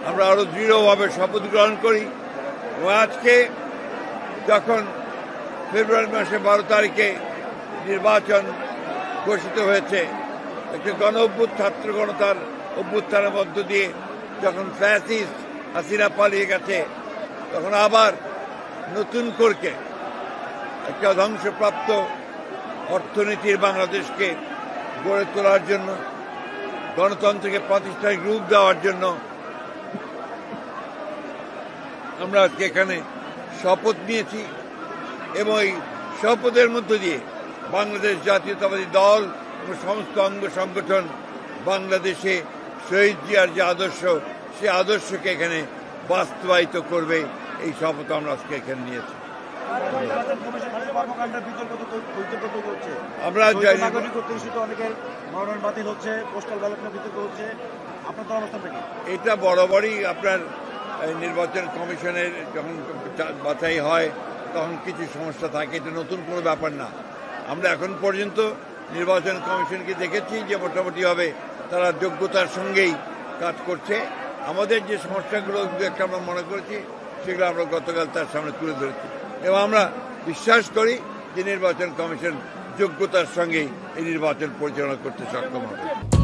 আমরা আরো দৃঢ়ভাবে শপথ গ্রহণ করি। এবং আজকে যখন ফেব্রুয়ারি মাসে 12 তারিখে নির্বাচন ঘোষিত হয়েছে, একটি ছাত্র গণতার অভ্যুত্থানের মধ্য দিয়ে যখন ফ্যাসিস্ট হাসিনা পালিয়ে গেছে, তখন আবার নতুন করে একটা ধ্বংসপ্রাপ্ত অর্থনীতির বাংলাদেশকে গড়ে তোলার জন্য, গণতন্ত্রকে প্রাতিষ্ঠানিক রূপ দেওয়ার জন্য আমরা আজকে এখানে শপথ নিয়েছি। এবং এই শপথের মধ্য দিয়ে বাংলাদেশ জাতীয়তাবাদী দল এবং সমস্ত অঙ্গ সংগঠন বাংলাদেশে শহীদ জিয়ার যে আদর্শ, সে আদর্শকে এখানে বাস্তবায়িত করবে, এই শপথ আমরা আজকে এখানে নিয়েছি। আমরা এটা বরাবরই আপনার নির্বাচন কমিশনের যখন বাছাই হয় তখন কিছু সমস্যা থাকে, এটা নতুন কোনো ব্যাপার না। আমরা এখন পর্যন্ত নির্বাচন কমিশনকে দেখেছি যে মোটামুটিভাবে তারা যোগ্যতার সঙ্গেই কাজ করছে। আমাদের যে সমস্যাগুলো একটা আমরা মনে করেছি সেগুলো আমরা গতকাল তার সামনে তুলে ধরেছি এবং আমরা বিশ্বাস করি যে নির্বাচন কমিশন যোগ্যতার সঙ্গেই এই নির্বাচন পরিচালনা করতে সক্ষম হবে।